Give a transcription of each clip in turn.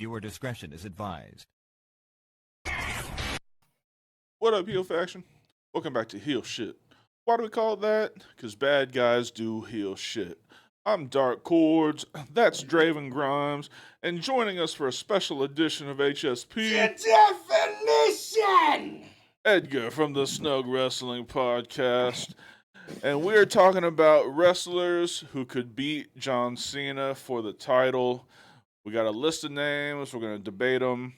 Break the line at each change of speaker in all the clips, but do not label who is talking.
Viewer discretion is advised.
What up, heel faction? Welcome back to Heel Shit. Why do we call it that? Because bad guys do heel shit. I'm Dark Cordz, that's Draven Grimes, and joining us for a special edition of HSP...
The definition!
Edgar from the Snug Wrestling Podcast. And we're talking about wrestlers who could beat John Cena for the title. We got a list of names, we're going to debate them.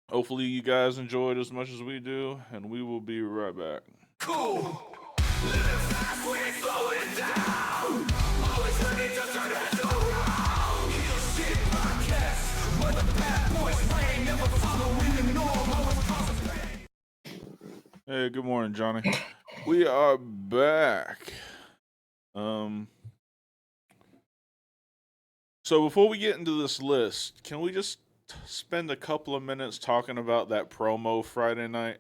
Hopefully you guys enjoyed as much as we do, and we will be right back.
Cool! Live fast, we ain't slowing down! Always ready to turn it around! Heel Shit Podcast, where the bad boys reign, never following the norm, always causes pain.
Hey, good morning, Johnny. We are back. So before we get into this list, can we just spend a couple of minutes talking about that promo Friday night?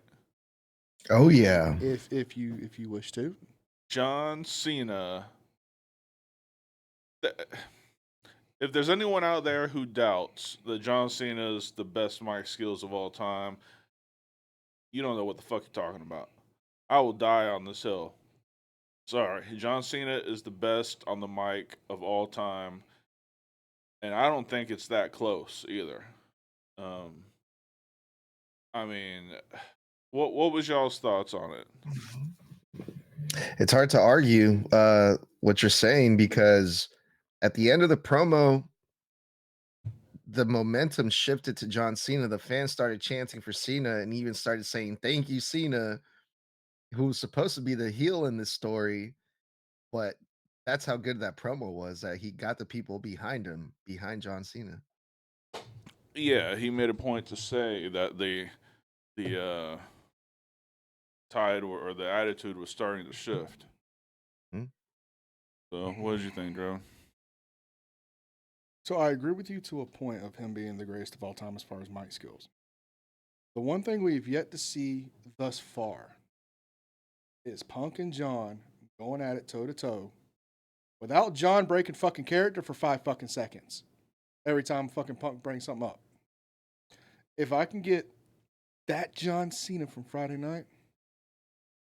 Oh yeah.
If you wish to.
John Cena. If there's anyone out there who doubts that John Cena is the best mic skills of all time, you don't know what the fuck you're talking about. I will die on this hill. Sorry, John Cena is the best on the mic of all time, and I don't think it's that close either. I mean, what was y'all's thoughts on it?
It's hard to argue what you're saying because at the end of the promo, the momentum shifted to John Cena. The fans started chanting for Cena and even started saying, "Thank you, Cena," who's supposed to be the heel in this story. But that's how good that promo was, that he got the people behind him, behind John Cena.
Yeah, he made a point to say that the tide or the attitude was starting to shift. So, what did you think, Drew?
So I agree with you to a point of him being the greatest of all time as far as mic skills. The one thing we've yet to see thus far is Punk and John going at it toe to toe without John breaking fucking character for 5 fucking seconds every time fucking Punk brings something up. If I can get that John Cena from Friday night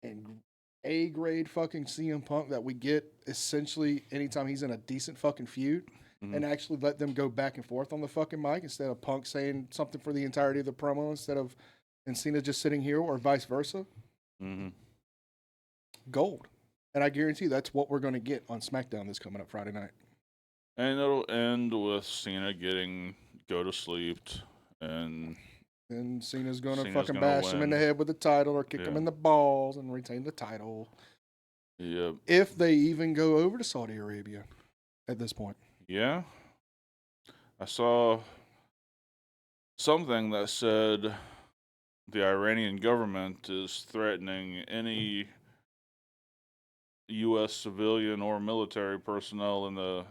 and A-grade fucking CM Punk that we get essentially anytime he's in a decent fucking feud, and actually let them go back and forth on the fucking mic instead of Punk saying something for the entirety of the promo and Cena just sitting here or vice versa. Gold. And I guarantee that's what we're going to get on SmackDown this coming up Friday night.
And it'll end with Cena getting go to sleep and
Cena's going to
Cena's
fucking
gonna
bash him in the
win.
head with the title or kick him
Yeah.
in the balls and retain the title.
Yep.
If they even go over to Saudi Arabia at this point.
Yeah. I saw something that said the Iranian government is threatening any U.S. civilian or military personnel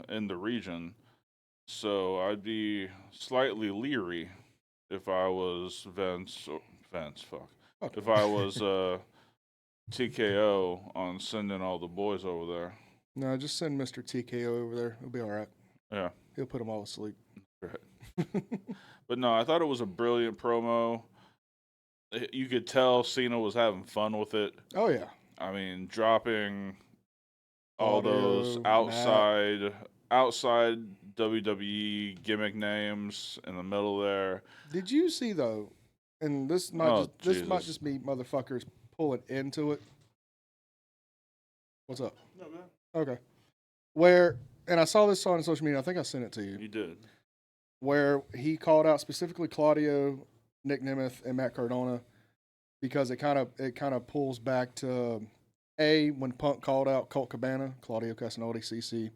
in the region. So I'd be slightly leery if I was if I was TKO on sending all the boys over there.
No, just send Mr. TKO over there. He'll be all right.
Yeah.
He'll put them all to sleep.
Right. But no, I thought it was a brilliant promo. You could tell Cena was having fun with it.
Oh, yeah.
I mean, dropping all
Audio,
those outside WWE gimmick names in the middle there.
Did you see though? And this might
Jesus.
just be motherfuckers pulling into it. What's up?
No, man.
Okay. And I saw this on social media. I think I sent it to you.
You did.
Where he called out specifically Claudio, Nick Nemeth, and Matt Cardona because it kind of pulls back to when Punk called out Colt Cabana, Claudio Castagnoli, CC,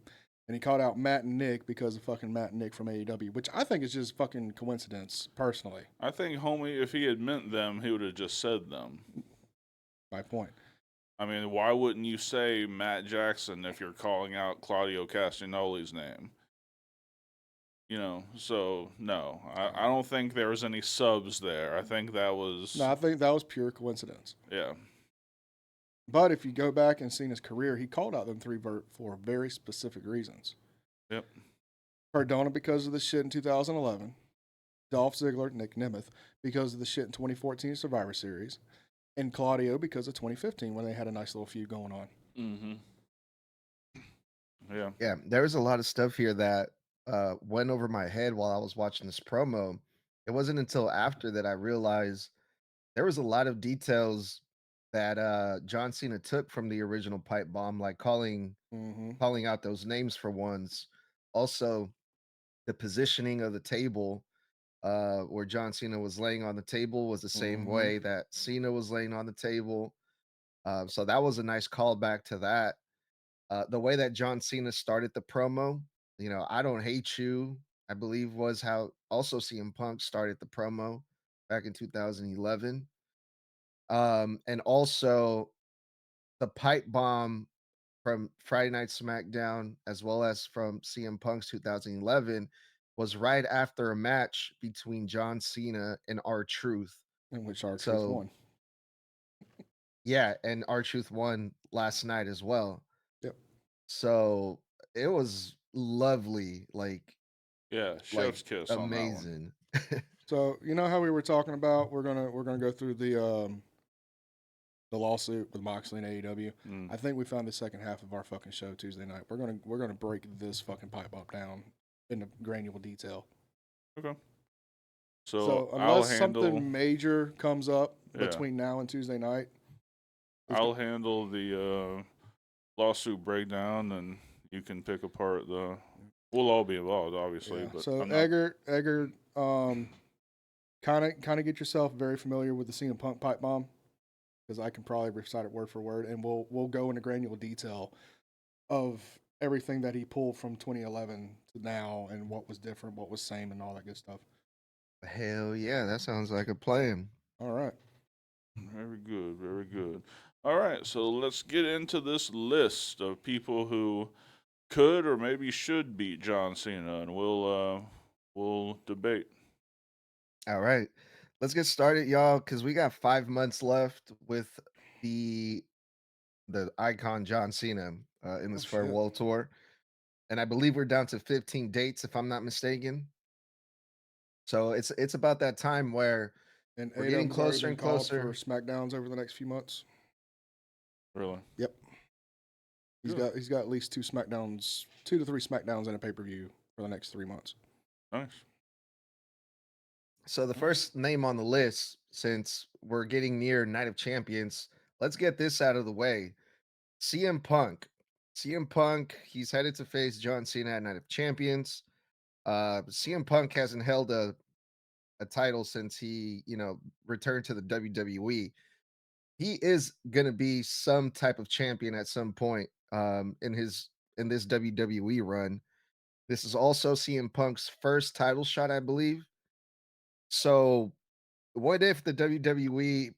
and he called out Matt and Nick because of fucking Matt and Nick from AEW, which I think is just fucking coincidence, personally.
I think, homie, if he had meant them, he would have just said them.
My point.
I mean, why wouldn't you say Matt Jackson if you're calling out Claudio Castagnoli's name? You know, so no, I don't think there was any subs there. I think that was...
No, I think that was pure coincidence.
Yeah.
But if you go back and see his career, he called out them three for very specific reasons.
Yep.
Cardona because of the shit in 2011. Dolph Ziggler, Nick Nemeth, because of the shit in 2014 Survivor Series, and Claudio because of 2015 when they had a nice little feud going on.
Mm-hmm. Yeah.
Yeah, there was a lot of stuff here that went over my head while I was watching this promo. It wasn't until after that I realized there was a lot of details that John Cena took from the original pipe bomb, like
Mm-hmm.
calling out those names for ones. Also, the positioning of the table, where John Cena was laying on the table, was the same
Mm-hmm.
way that Cena was laying on the table. So that was a nice callback to that. The way that John Cena started the promo, I don't hate you, I believe was how also CM Punk started the promo back in 2011. And also the pipe bomb from Friday Night SmackDown, as well as from CM Punk's 2011, was right after a match between John Cena and R-Truth.
In which R-Truth
So,
won.
yeah, and R-Truth won last night as well.
Yep.
So it was lovely,
Yeah.
like
Chef's kiss on that one.
amazing.
So you know how we were talking about we're gonna go through the lawsuit with Moxley and AEW.
Mm.
I think we found the second half of our fucking show Tuesday night. We're gonna break this fucking pipe bomb down into granular detail.
Okay.
So
So
unless
I'll handle.
something major comes up
Yeah.
between now and Tuesday night,
I'll handle the lawsuit breakdown, and you can pick apart the. We'll all be involved, obviously,
yeah.
but
So
I'm not.
Edgar, kind of get yourself very familiar with the CM Punk pipe bomb, because I can probably recite it word for word, and we'll go into granular detail of everything that he pulled from 2011 to now, and what was different, what was same, and all that good stuff.
Hell yeah, that sounds like a plan.
All right.
Very good, very good. All right, so let's get into this list of people who could or maybe should beat John Cena, and we'll debate.
All right. Let's get started, y'all, because we got 5 months left with the icon John Cena in this
Oh, shit.
farewell tour. And I believe we're down to 15 dates, if I'm not mistaken. So it's about that time where
And
we're
eight
getting
of them's already
closer
been
and
called for
closer.
SmackDowns over the next few months.
Really?
Yep.
Good.
He's got at least 2 to 3 SmackDowns and a pay-per-view for the next 3 months.
Nice.
So the first name on the list, since we're getting near Night of Champions, let's get this out of the way. CM Punk. CM Punk, he's headed to face John Cena at Night of Champions. CM Punk hasn't held a title since he, returned to the WWE. He is gonna be some type of champion at some point in this WWE run. This is also CM Punk's first title shot, I believe. So what if the WWE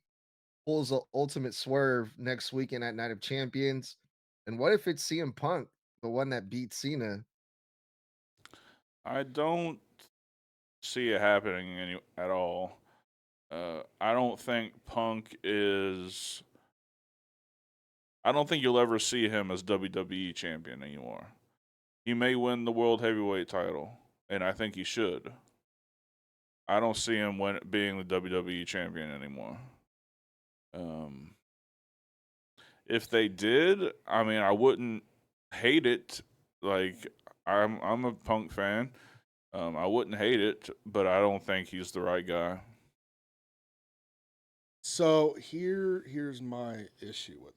pulls the ultimate swerve next weekend at Night of Champions? And what if it's CM Punk, the one that beat Cena?
I don't see it happening at all. I don't think Punk is. I don't think you'll ever see him as WWE champion anymore. He may win the World Heavyweight title, and I think he should. I don't see him being the WWE champion anymore. If they did, I mean, I wouldn't hate it. Like I'm a Punk fan. I wouldn't hate it, but I don't think he's the right guy.
So here's my issue with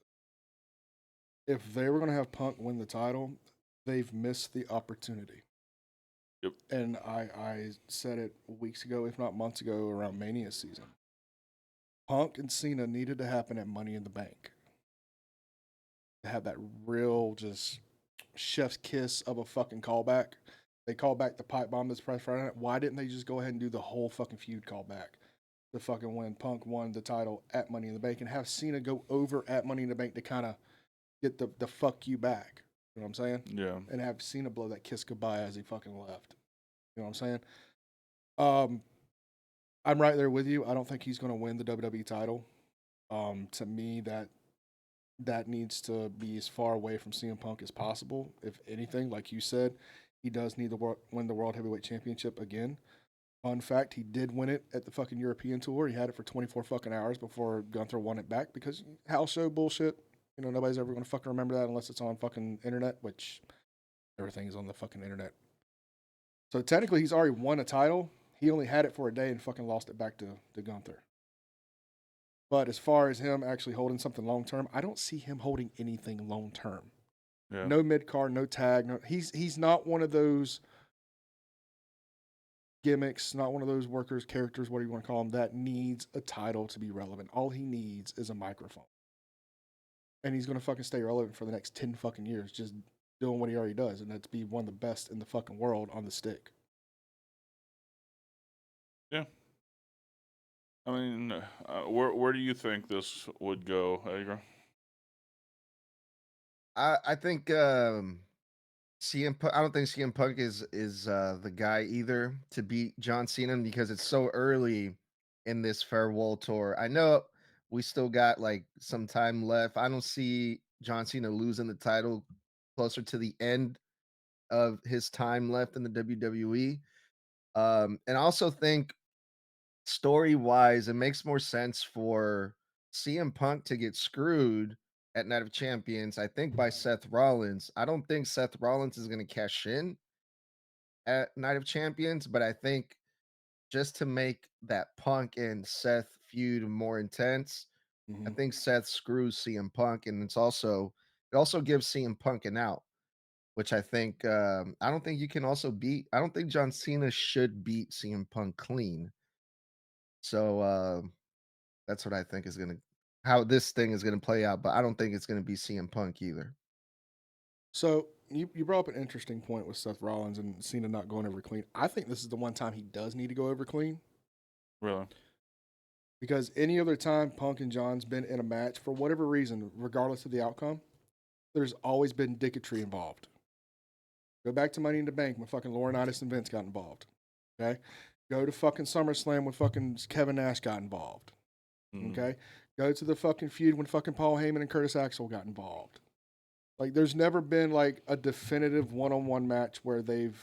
it. If they were going to have Punk win the title, they've missed the opportunity.
Yep.
And I said it weeks ago, if not months ago, around Mania season. Punk and Cena needed to happen at Money in the Bank. To have that real just chef's kiss of a fucking callback. They call back the pipe bomb that's pressed Friday night. Why didn't they just go ahead and do the whole fucking feud callback? The fucking when Punk won the title at Money in the Bank, and have Cena go over at Money in the Bank to kind of get the fuck you back. You know what I'm saying?
Yeah.
And have Cena blow that kiss goodbye as he fucking left. You know what I'm saying? I'm right there with you. I don't think he's going to win the WWE title. To me, that needs to be as far away from CM Punk as possible. If anything, like you said, he does need to win the World Heavyweight Championship again. Fun fact, he did win it at the fucking European tour. He had it for 24 fucking hours before Gunther won it back because house show bullshit. You know, nobody's ever going to fucking remember that unless it's on fucking internet, which everything's on the fucking internet. So technically, he's already won a title. He only had it for a day and fucking lost it back to Gunther. But as far as him actually holding something long term, I don't see him holding anything long term.
Yeah.
No mid card, no tag. No, he's not one of those gimmicks, not one of those workers, characters, whatever you want to call them, that needs a title to be relevant. All he needs is a microphone. And he's going to fucking stay relevant for the next 10 fucking years, just doing what he already does, and that's be one of the best in the fucking world on the stick.
Yeah. I mean, where do you think this would go, Edgar?
I think CM Punk, I don't think CM Punk is the guy either to beat John Cena because it's so early in this farewell tour. I know we still got like some time left. I don't see John Cena losing the title closer to the end of his time left in the WWE. And I also think story wise, it makes more sense for CM Punk to get screwed at Night of Champions, I think, by Seth Rollins. I don't think Seth Rollins is going to cash in at Night of Champions, but I think just to make that Punk and Seth feud more intense, I think Seth screws CM Punk, and it also gives CM Punk an out, which I think I don't think you can also beat. I don't think John Cena should beat CM Punk clean. So that's what I think is gonna how this thing is gonna play out, but I don't think it's gonna be CM Punk either.
So you brought up an interesting point with Seth Rollins and Cena not going over clean. I think this is the one time he does need to go over clean.
Really?
Because any other time Punk and John's been in a match, for whatever reason, regardless of the outcome, there's always been dicketry involved. Go back to Money in the Bank when fucking Laurinaitis and Vince got involved. Okay? Go to fucking SummerSlam when fucking Kevin Nash got involved. Okay? Go to the fucking feud when fucking Paul Heyman and Curtis Axel got involved. Like, there's never been like a definitive one-on-one match where they've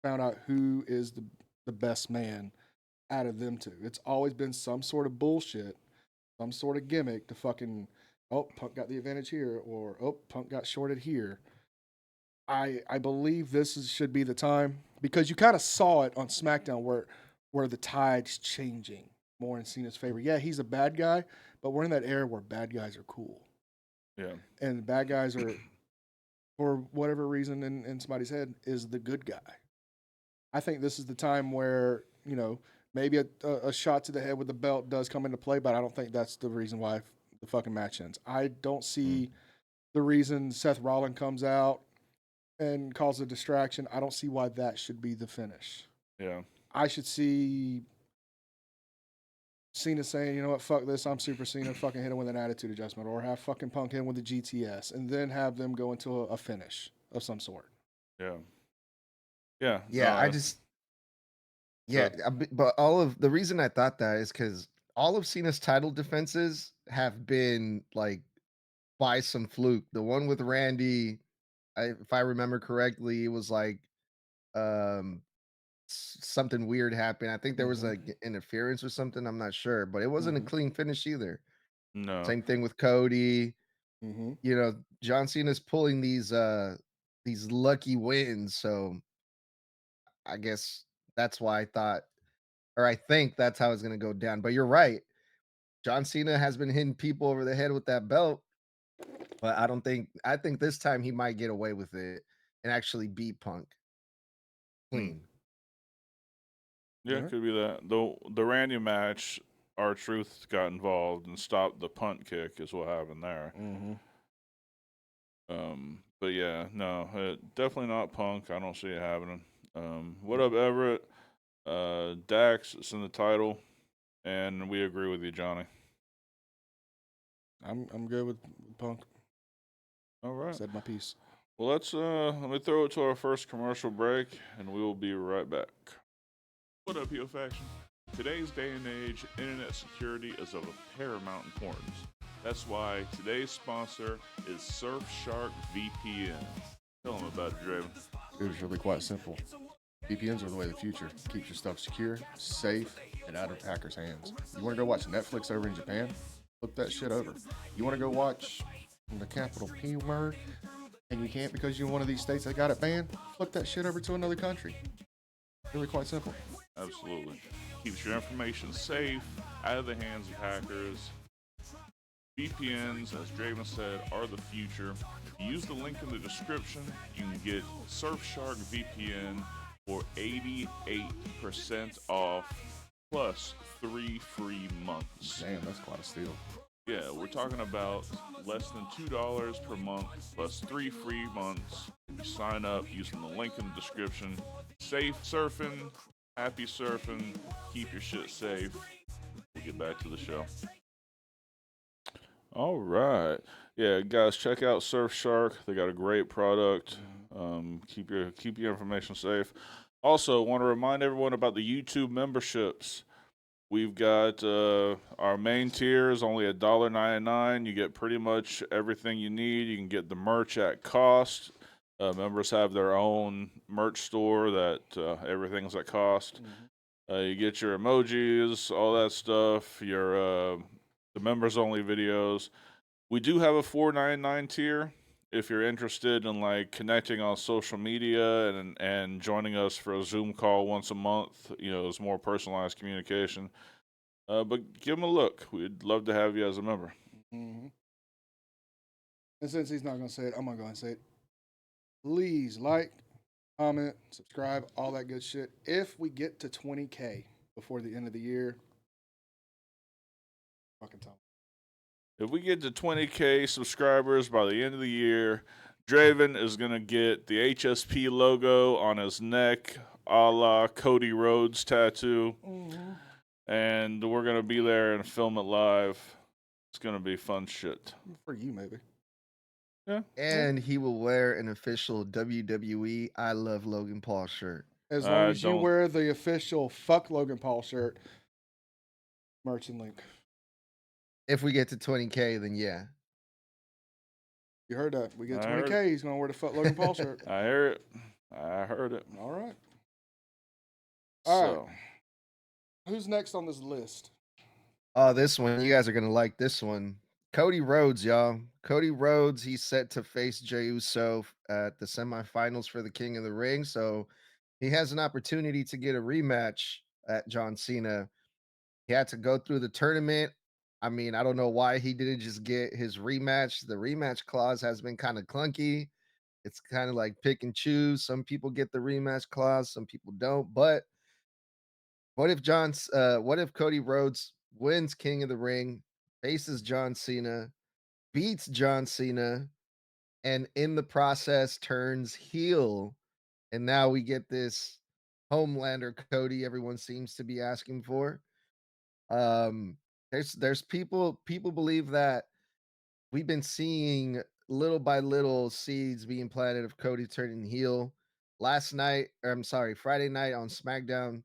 found out who is the best man out of them two. It's always been some sort of bullshit, some sort of gimmick to fucking, oh, Punk got the advantage here, or oh, Punk got shorted here. I believe should be the time because you kind of saw it on SmackDown where the tide's changing more in Cena's favor. Yeah, he's a bad guy, but we're in that era where bad guys are cool.
Yeah.
And bad guys are, for whatever reason in somebody's head, is the good guy. I think this is the time where, you know, maybe a shot to the head with the belt does come into play, but I don't think that's the reason why the fucking match ends. I don't see the reason Seth Rollins comes out and causes a distraction. I don't see why that should be the finish.
Yeah.
I should see Cena saying, you know what, fuck this, I'm Super Cena, fucking hit him with an attitude adjustment, or have fucking Punk hit him with a GTS, and then have them go into a finish of some sort.
Yeah. Yeah.
Yeah,
no,
I just yeah, but all of the reason I thought that is because all of Cena's title defenses have been like by some fluke. The one with Randy, if I remember correctly, it was like um something weird happened. I think there was like interference or something. I'm not sure, but it wasn't a clean finish either.
No.
Same thing with Cody. You know, John Cena's pulling these lucky wins, so I guess that's why I think that's how it's gonna go down. But you're right. John Cena has been hitting people over the head with that belt, but I think this time he might get away with it and actually beat Punk clean.
Yeah, it could be that. The Randy match, R-Truth got involved and stopped the punt kick is what happened there. But yeah, no, definitely not Punk. I don't see it happening. What up, Everett? Dax is in the title, and we agree with you, Johnny.
I'm good with Punk.
All right.
Said my piece.
Well, let me throw it to our first commercial break, and we will be right back. What up, Heel Faction? Today's day and age, internet security is of a paramount importance. That's why today's sponsor is Surfshark VPN. Tell them about it, Draven.
It was really quite simple. VPNs are the way of the future. Keeps your stuff secure, safe, and out of hackers' hands. You want to go watch Netflix over in Japan? Flip that shit over. You want to go watch the capital P word, and you can't because you're in one of these states that got it banned? Flip that shit over to another country. Really quite simple.
Absolutely. Keeps your information safe, out of the hands of hackers. VPNs, as Draven said, are the future. If you use the link in the description, you can get Surfshark VPN for 88% off plus 3 free months.
Damn, that's quite a steal.
Yeah, we're talking about less than $2 per month plus 3 free months. If you sign up using the link in the description. Safe surfing, happy surfing, keep your shit safe. We'll get back to the show. All right. Yeah, guys, check out Surfshark. They got a great product. Keep your information safe. Also, want to remind everyone about the YouTube memberships. We've got our main tier is only $1.99. You get pretty much everything you need. You can get the merch at cost. Members have their own merch store that everything's at cost. You get your emojis, all that stuff. Your the members only videos. We do have a $4.99 tier. If you're interested in like connecting on social media and joining us for a Zoom call once a month, it's more personalized communication. But give them a look. We'd love to have you as a member.
Mm-hmm. And since he's not going to say it, I'm going to go and say it. Please like, comment, subscribe, all that good shit. If we get to 20K before the end of the year, fucking time.
If we get to 20K subscribers by the end of the year, Draven is going to get the HSP logo on his neck, a la Cody Rhodes tattoo.
Mm-hmm.
And we're going to be there and film it live. It's going to be fun shit.
For you, maybe.
Yeah.
And he will wear an official WWE I Love Logan Paul shirt.
As long as you wear the official Fuck Logan Paul shirt, merch and link.
If we get to 20K, then yeah.
You heard that. We get 20K, he's going to wear the Fuck Logan Paul shirt.
I hear it. I heard it.
All right. All right. Who's next on this list?
Oh, this one. You guys are going to like this one. Cody Rhodes, y'all. Cody Rhodes, he's set to face Jey Uso at the semifinals for the King of the Ring. So he has an opportunity to get a rematch at John Cena. He had to go through the tournament. I mean, I don't know why he didn't just get his rematch. The rematch clause has been kind of clunky. It's kind of like pick and choose. Some people get the rematch clause, some people don't. But what if Cody Rhodes wins King of the Ring, faces John Cena, beats John Cena, and in the process turns heel? And now we get this Homelander Cody everyone seems to be asking for. There's people believe that we've been seeing little by little seeds being planted of Cody turning heel. Friday night on SmackDown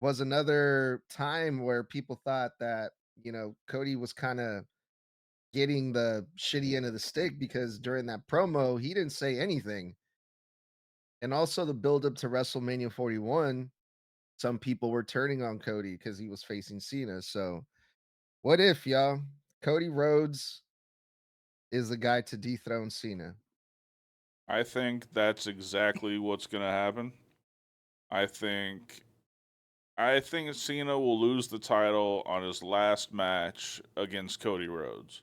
was another time where people thought that, Cody was kind of getting the shitty end of the stick because during that promo, he didn't say anything. And also the build up to WrestleMania 41, some people were turning on Cody because he was facing Cena. So what if, y'all, Cody Rhodes is the guy to dethrone Cena?
I think that's exactly what's going to happen. I think Cena will lose the title on his last match against Cody Rhodes.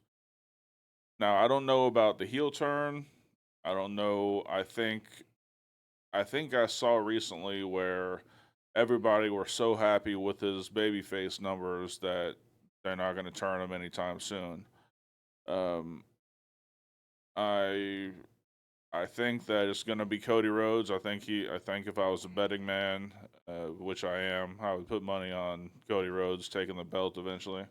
Now, I don't know about the heel turn. I don't know. I think I saw recently where everybody were so happy with his babyface numbers that they're not going to turn him anytime soon. I think that it's going to be Cody Rhodes. I think if I was a betting man, which I am, I would put money on Cody Rhodes taking the belt eventually.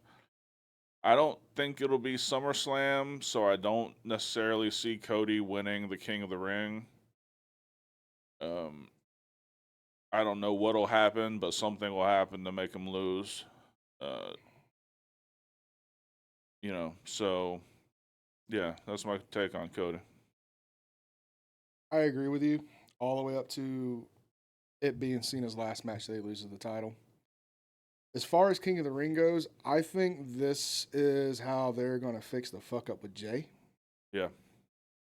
I don't think it'll be SummerSlam, so I don't necessarily see Cody winning the King of the Ring. I don't know what'll happen, but something will happen to make him lose. So yeah, that's my take on Cody.
I agree with you all the way up to it being Cena's last match, they loses the title. As far as King of the Ring goes, I think this is how they're going to fix the fuck up with Jey.
Yeah.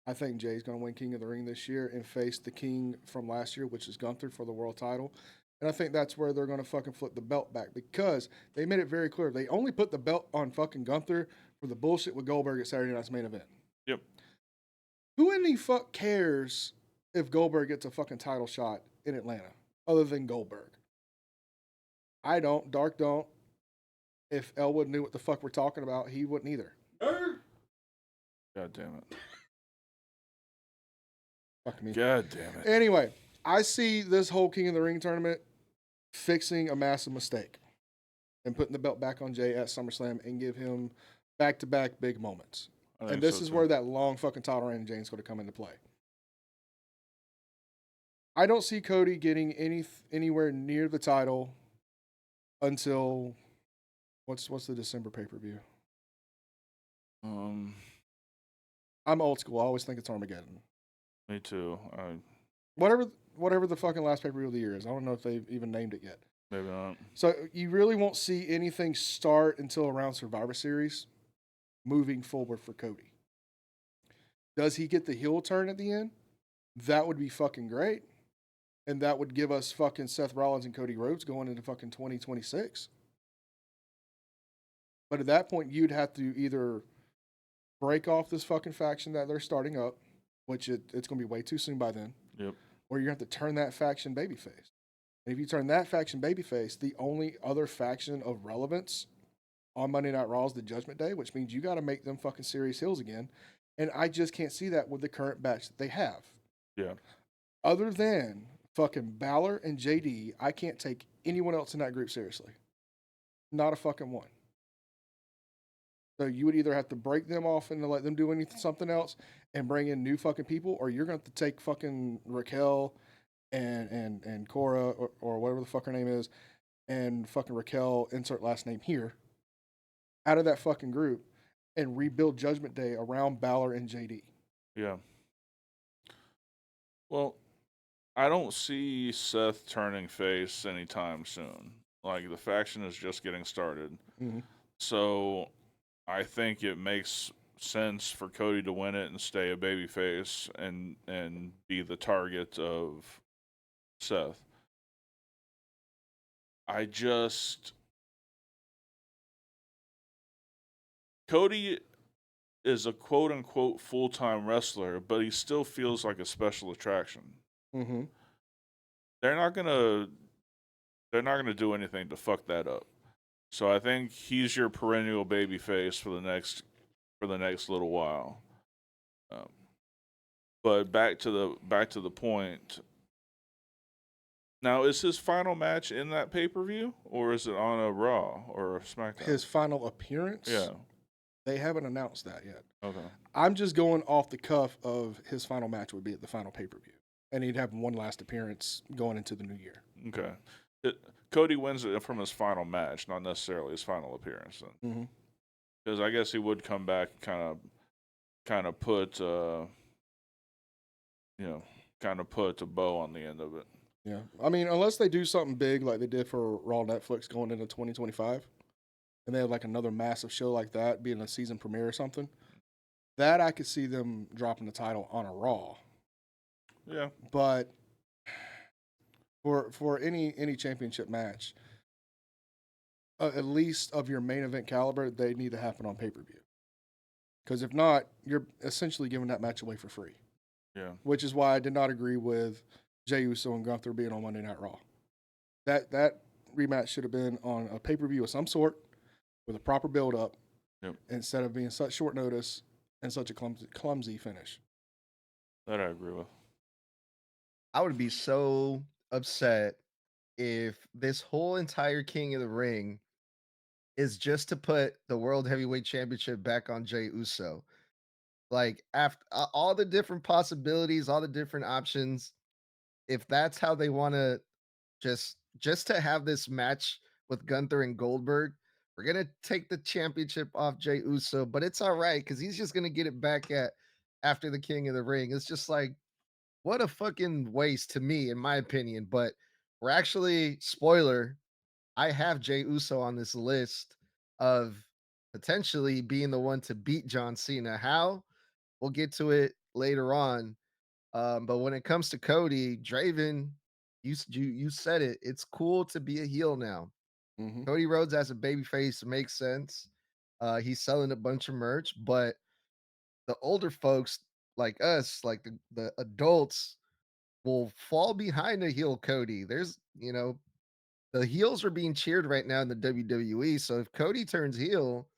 I think Jay's going to win King of the Ring this year and face the king from last year, which is Gunther, for the world title. And I think that's where they're going to fucking flip the belt back because they made it very clear. They only put the belt on fucking Gunther for the bullshit with Goldberg at Saturday Night's Main Event.
Yep.
Who in the fuck cares if Goldberg gets a fucking title shot in Atlanta other than Goldberg? I don't. Dark don't. If Elwood knew what the fuck we're talking about, he wouldn't either.
God damn it.
Fuck me.
God damn it.
Anyway, I see this whole King of the Ring tournament fixing a massive mistake and putting the belt back on Jey at SummerSlam and give him back-to-back big moments. And this is where that long fucking title reign of Jey's going to come into play. I don't see Cody getting anywhere near the title until what's the December pay-per-view? I'm old school. I always think it's Armageddon.
Me too.
Whatever the fucking last pay-per-view of the year is. I don't know if they've even named it yet.
Maybe not.
So you really won't see anything start until around Survivor Series moving forward for Cody. Does he get the heel turn at the end? That would be fucking great. And that would give us fucking Seth Rollins and Cody Rhodes going into fucking 2026. But at that point, you'd have to either break off this fucking faction that they're starting up, which it's going to be way too soon by then.
Yep.
Or you're going to have to turn that faction babyface. And if you turn that faction babyface, the only other faction of relevance on Monday Night Raw is the Judgment Day, which means you got to make them fucking serious heels again. And I just can't see that with the current batch that they have.
Yeah.
Other than fucking Balor and JD, I can't take anyone else in that group seriously. Not a fucking one. So you would either have to break them off and let them do something else and bring in new fucking people, or you're going to have to take fucking Raquel and Cora or whatever the fuck her name is, and fucking Raquel, insert last name here, out of that fucking group and rebuild Judgment Day around Balor and JD.
Yeah. Well, I don't see Seth turning face anytime soon. Like, the faction is just getting started.
Mm-hmm.
So I think it makes sense for Cody to win it and stay a babyface and be the target of Seth. Cody is a quote-unquote full-time wrestler, but he still feels like a special attraction.
Mm-hmm.
They're not gonna do anything to fuck that up. So I think he's your perennial babyface for the next little while. But back to the point. Now, is his final match in that pay-per-view, or is it on a Raw or a SmackDown?
His final appearance?
Yeah.
They haven't announced that yet.
Okay.
I'm just going off the cuff of his final match would be at the final pay-per-view. And he'd have one last appearance going into the new year.
Okay. Cody wins it from his final match, not necessarily his final appearance.
Mm-hmm.
Because I guess he would come back and kind of put a bow on the end of it.
Yeah. I mean, unless they do something big like they did for Raw Netflix going into 2025, and they have like another massive show like that, being a season premiere or something, that I could see them dropping the title on a Raw.
Yeah.
But for any championship match, at least of your main event caliber, they need to happen on pay-per-view. Because if not, you're essentially giving that match away for free.
Yeah.
Which is why I did not agree with Jey Uso and Gunther being on Monday Night Raw. That rematch should have been on a pay-per-view of some sort with a proper build-up, instead of being such short notice and such a clumsy finish.
That I agree with.
I would be so upset if this whole entire King of the Ring is just to put the World Heavyweight Championship back on Jey Uso. Like, after all the different possibilities, all the different options, if that's how they want to just to have this match with Gunther and Goldberg, we're going to take the championship off Jey Uso, but it's all right because he's just going to get it back after the King of the Ring. It's just like, what a fucking waste to me, in my opinion. But we're actually, spoiler, I have Jey Uso on this list of potentially being the one to beat John Cena. How? We'll get to it later on. But when it comes to Cody, Draven, you said it. It's cool to be a heel now.
Mhm.
Cody Rhodes as a babyface makes sense. He's selling a bunch of merch, but the older folks like us, like the adults, will fall behind a heel Cody. The heels are being cheered right now in the WWE. So if Cody turns heel,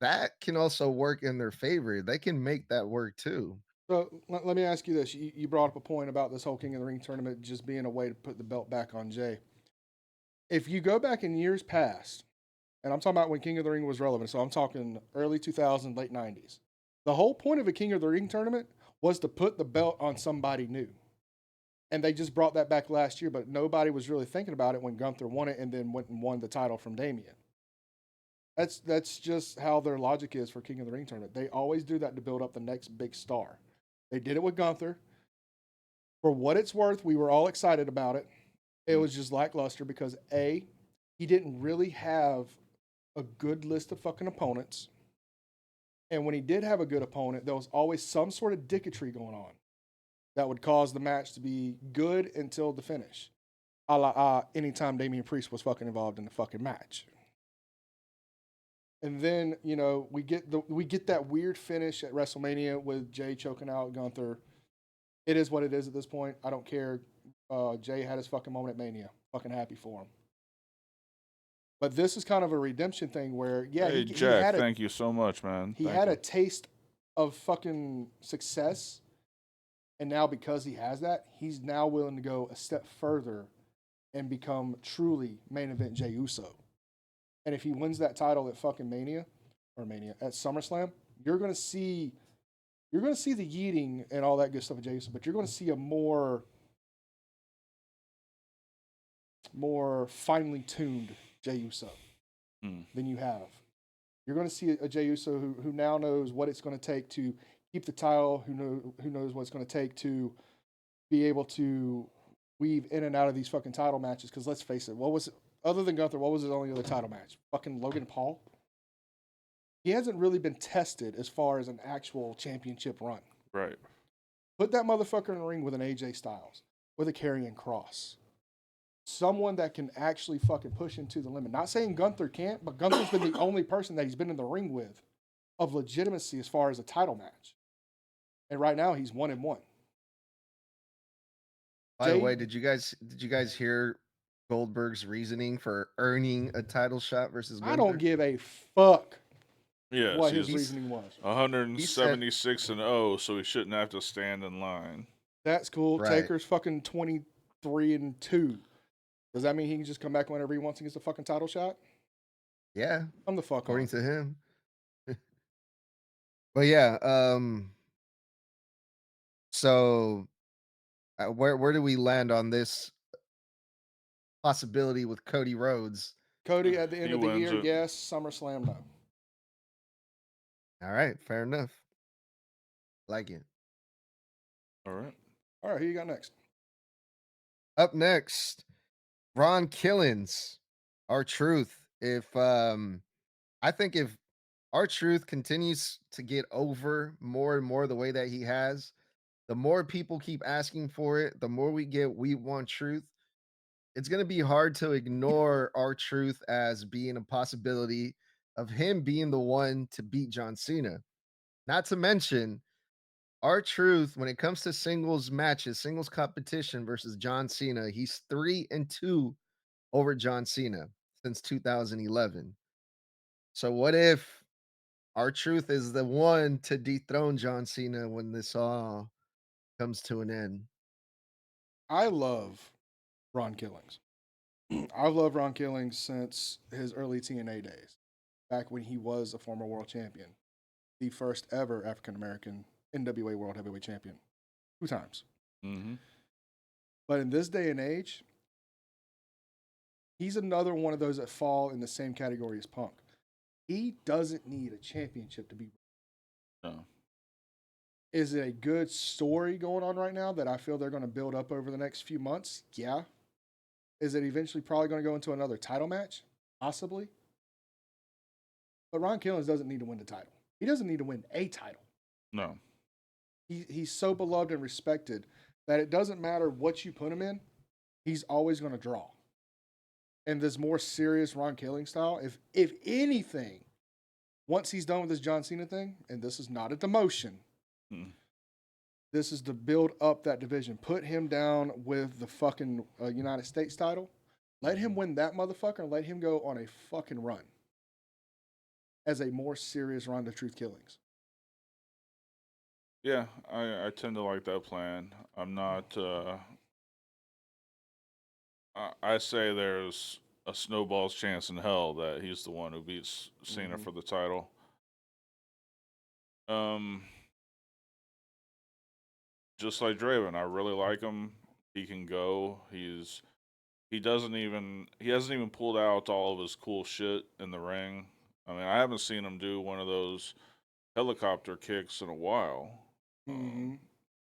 that can also work in their favor. They can make that work too.
So let me ask you this: you brought up a point about this whole King of the Ring tournament just being a way to put the belt back on Jey. If you go back in years past, and I'm talking about when King of the Ring was relevant, so I'm talking early 2000s, late 90s. The whole point of a King of the Ring tournament was to put the belt on somebody new. And they just brought that back last year, but nobody was really thinking about it when Gunther won it and then went and won the title from Damian. That's just how their logic is for King of the Ring tournament. They always do that to build up the next big star. They did it with Gunther. For what it's worth, we were all excited about it. It was just lackluster because A, he didn't really have a good list of fucking opponents. And when he did have a good opponent, there was always some sort of dicketry going on that would cause the match to be good until the finish. A la anytime Damian Priest was fucking involved in the fucking match. And then, we get that weird finish at WrestleMania with Jey choking out Gunther. It is what it is at this point. I don't care. Jey had his fucking moment at Mania. Fucking happy for him. But this is kind of a redemption thing where, yeah,
Hey, Jack, thank you so much, man.
He had a taste of fucking success. And now because he has that, he's now willing to go a step further and become truly main event Jey Uso. And if he wins that title at fucking Mania at SummerSlam, you're gonna see the yeeting and all that good stuff of Jey Uso, but you're gonna see a more finely tuned Jey Uso than you have. You're gonna see a Jey Uso who now knows what it's gonna take to keep the title, who knows what it's gonna take to be able to weave in and out of these fucking title matches. Because let's face it, other than Gunther, what was his only other title match? Fucking Logan Paul? He hasn't really been tested as far as an actual championship run.
Right.
Put that motherfucker in the ring with an AJ Styles, with a Karrion Kross. Someone that can actually fucking push him to the limit. Not saying Gunther can't, but Gunther's been the only person that he's been in the ring with of legitimacy as far as a title match. And right now he's 1-1.
By the way, did you guys hear Goldberg's reasoning for earning a title shot versus Gunther?
I don't give a fuck
Yeah,
what his reasoning was.
176-0, so he shouldn't have to stand in line.
That's cool.
Right.
Taker's fucking 23-2. Does that mean he can just come back whenever he wants and gets a fucking title shot?
Yeah,
I'm the fuck
according
on.
to him. But yeah, so where do we land on this possibility with Cody Rhodes?
Cody at the end
He
of the
wins
year,
it.
yes. SummerSlam, no.
All right, fair enough. Like it.
All right.
All right, who you got next?
Up next, Ron Killings, R-Truth. I think if R-Truth continues to get over more and more the way that he has, the more people keep asking for it, the more we want truth. It's going to be hard to ignore R-Truth as being a possibility of him being the one to beat John Cena. Not to mention, R-Truth, when it comes to singles matches, singles competition versus John Cena, he's 3-2 over John Cena since 2011. So what if R-Truth is the one to dethrone John Cena when this all comes to an end?
I love Ron Killings. I've loved Ron Killings since his early TNA days, back when he was a former world champion, the first ever African American NWA World Heavyweight Champion, 2 times.
Mm-hmm.
But in this day and age, he's another one of those that fall in the same category as Punk. He doesn't need a championship to be.
No.
Is it a good story going on right now that I feel they're going to build up over the next few months? Yeah. Is it eventually probably going to go into another title match? Possibly. But Ron Killings doesn't need to win the title. He doesn't need to win a title.
No.
He's so beloved and respected that it doesn't matter what you put him in, he's always going to draw. And this more serious Ron Killing style, if anything, once he's done with this John Cena thing, and this is not a demotion, this is to build up that division. Put him down with the fucking United States title. Let him win that motherfucker and let him go on a fucking run as a more serious Ron the Truth Killings.
Yeah, I tend to like that plan. I'm not. I say there's a snowball's chance in hell that he's the one who beats Cena for the title. Just like Draven, I really like him. He can go. He hasn't even pulled out all of his cool shit in the ring. I mean, I haven't seen him do one of those helicopter kicks in a while.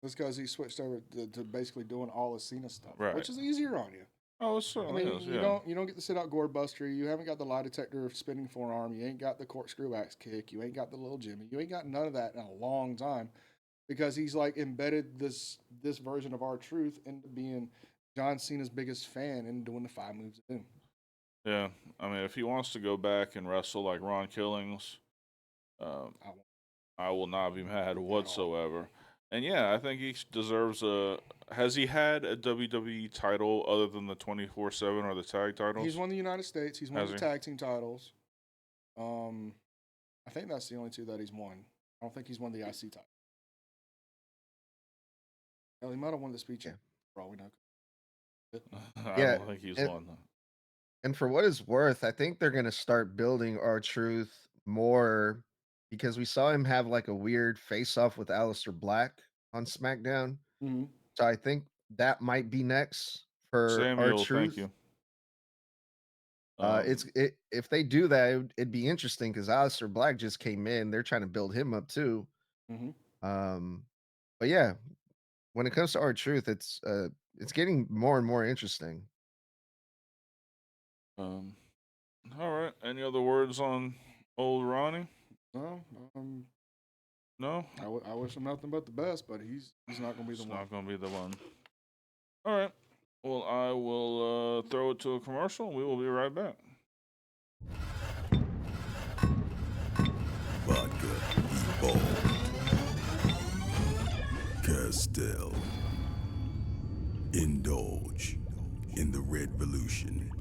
That's because he switched over to basically doing all the Cena stuff,
Right.
which is easier on you.
Oh, it certainly is.
You don't get to sit out Gore Buster. You haven't got the lie detector spinning forearm. You ain't got the corkscrew axe kick. You ain't got the little Jimmy. You ain't got none of that in a long time, because he's like embedded this version of R-Truth into being John Cena's biggest fan and doing the 5 moves of doom.
Yeah, I mean, if he wants to go back and wrestle like Ron Killings, I will not be mad whatsoever. And yeah, I think he deserves a. Has he had a WWE title other than the 24/7 or the tag titles?
He's won the United States. He's won the tag team titles. I think that's the only 2 that he's won. I don't think he's won the IC title. Hell, he might have won the speech for all we know.
I don't think he's won that.
And for what it's worth, I think they're going to start building R-Truth more, because we saw him have like a weird face-off with Aleister Black on SmackDown. So I think that might be next for
Samuel,
R-Truth.
thank you.
If they do that, it'd be interesting, because Aleister Black just came in. They're trying to build him up too. But yeah, when it comes to R-Truth, it's getting more and more interesting.
All right. Any other words on old Ronnie?
No.
No.
I wish him nothing but the best, but he's not going to be the one.
Not going to be the one. All right. Well, I will throw it to a commercial. We will be right back.
Vodka, Evolved, Castell. Indulge in the Red Revolution.